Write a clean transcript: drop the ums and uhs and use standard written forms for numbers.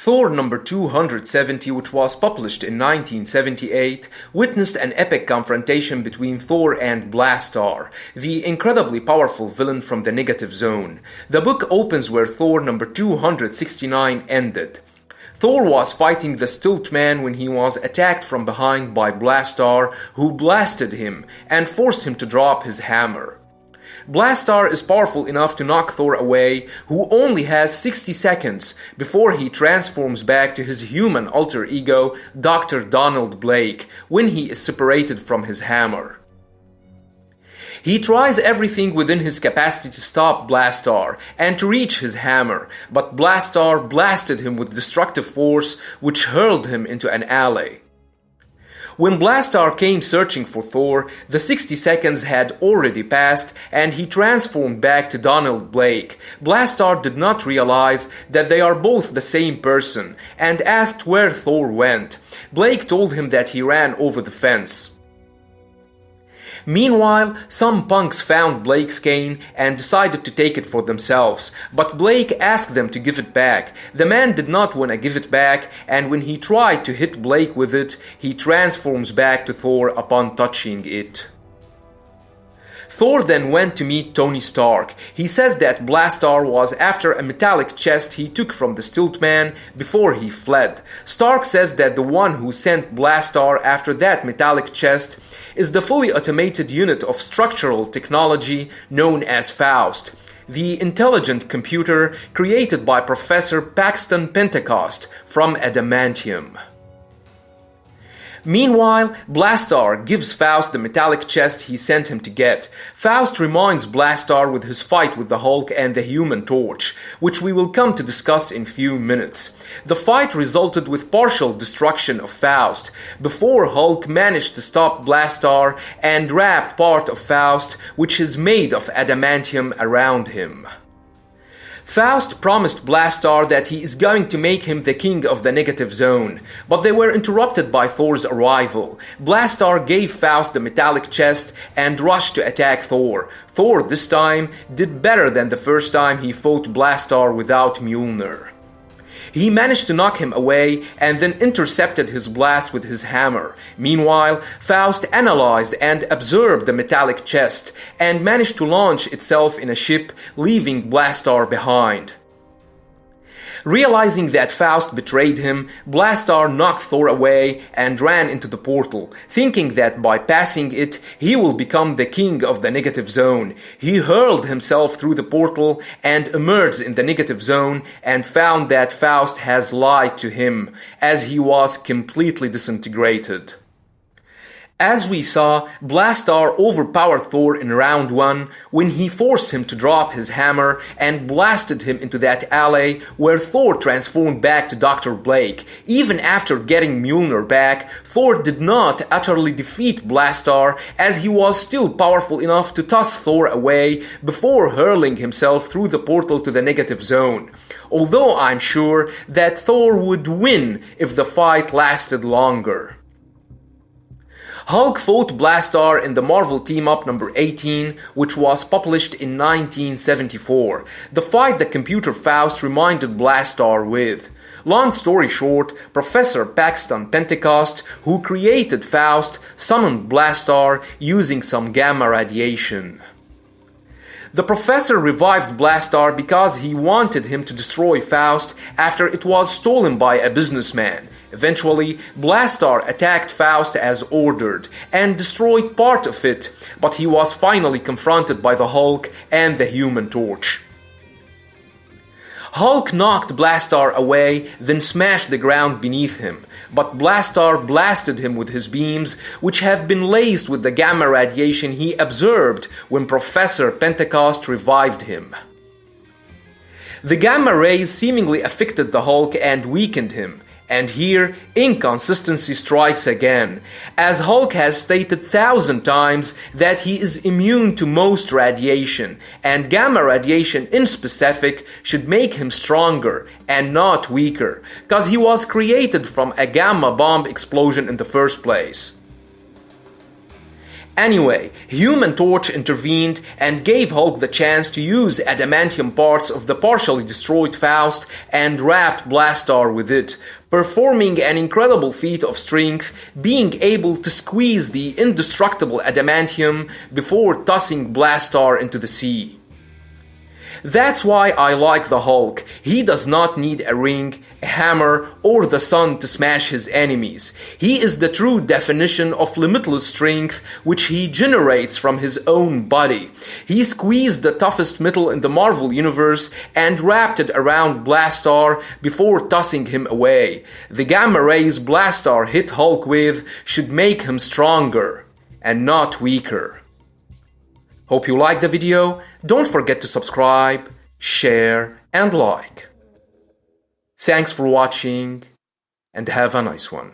Thor number 270, which was published in 1978, witnessed an epic confrontation between Thor and Blastaar, the incredibly powerful villain from the Negative Zone. The book opens where Thor number 269 ended. Thor was fighting the Stilt Man when he was attacked from behind by Blastaar, who blasted him and forced him to drop his hammer. Blastaar is powerful enough to knock Thor away, who only has 60 seconds before he transforms back to his human alter ego, Dr. Donald Blake, when he is separated from his hammer. He tries everything within his capacity to stop Blastaar and to reach his hammer, but Blastaar blasted him with destructive force, which hurled him into an alley. When Blastaar came searching for Thor, the 60 seconds had already passed and he transformed back to Donald Blake. Blastaar did not realize that they are both the same person and asked where Thor went. Blake told him that he ran over the fence. Meanwhile, some punks found Blake's cane and decided to take it for themselves, but Blake asked them to give it back. The man did not want to give it back, and when he tried to hit Blake with it, he transforms back to Thor upon touching it. Thor then went to meet Tony Stark. He says that Blastaar was after a metallic chest he took from the Stilt Man before he fled. Stark says that the one who sent Blastaar after that metallic chest is the fully automated unit of structural technology known as Faust, the intelligent computer created by Professor Paxton Pentecost from adamantium. Meanwhile, Blastaar gives Faust the metallic chest he sent him to get. Faust reminds Blastaar with his fight with the Hulk and the Human Torch, which we will come to discuss in few minutes. The fight resulted with partial destruction of Faust, before Hulk managed to stop Blastaar and wrapped part of Faust, which is made of adamantium, around him. Faust promised Blastaar that he is going to make him the king of the Negative Zone, but they were interrupted by Thor's arrival. Blastaar gave Faust the metallic chest and rushed to attack Thor. Thor, this time, did better than the first time he fought Blastaar without Mjolnir. He managed to knock him away and then intercepted his blast with his hammer. Meanwhile, Faust analyzed and observed the metallic chest and managed to launch itself in a ship, leaving Blastaar behind. Realizing that Faust betrayed him, Blastaar knocked Thor away and ran into the portal, thinking that by passing it, he will become the king of the Negative Zone. He hurled himself through the portal and emerged in the Negative Zone and found that Faust has lied to him, as he was completely disintegrated. As we saw, Blastaar overpowered Thor in round 1 when he forced him to drop his hammer and blasted him into that alley where Thor transformed back to Dr. Blake. Even after getting Mjolnir back, Thor did not utterly defeat Blastaar, as he was still powerful enough to toss Thor away before hurling himself through the portal to the Negative Zone. Although I'm sure that Thor would win if the fight lasted longer. Hulk fought Blastaar in the Marvel Team-Up number 18, which was published in 1974, the fight the computer Faust reminded Blastaar with. Long story short, Professor Paxton Pentecost, who created Faust, summoned Blastaar using some gamma radiation. The professor revived Blastaar because he wanted him to destroy Faust after it was stolen by a businessman. Eventually, Blastaar attacked Faust as ordered and destroyed part of it, but he was finally confronted by the Hulk and the Human Torch. Hulk knocked Blastaar away, then smashed the ground beneath him, but Blastaar blasted him with his beams, which have been laced with the gamma radiation he observed when Professor Pentecost revived him. The gamma rays seemingly affected the Hulk and weakened him. And here, inconsistency strikes again, as Hulk has stated 1,000 times that he is immune to most radiation, and gamma radiation in specific should make him stronger and not weaker, cause he was created from a gamma bomb explosion in the first place. Anyway, Human Torch intervened and gave Hulk the chance to use adamantium parts of the partially destroyed Faust and wrapped Blastaar with it, performing an incredible feat of strength, being able to squeeze the indestructible adamantium before tossing Blastaar into the sea. That's why I like the Hulk. He does not need a ring, a hammer, or the sun to smash his enemies. He is the true definition of limitless strength, which he generates from his own body. He squeezed the toughest metal in the Marvel Universe and wrapped it around Blastaar before tossing him away. The gamma rays Blastaar hit Hulk with should make him stronger, and not weaker. Hope you liked the video. Don't forget to subscribe, share, and like. Thanks for watching, and have a nice one.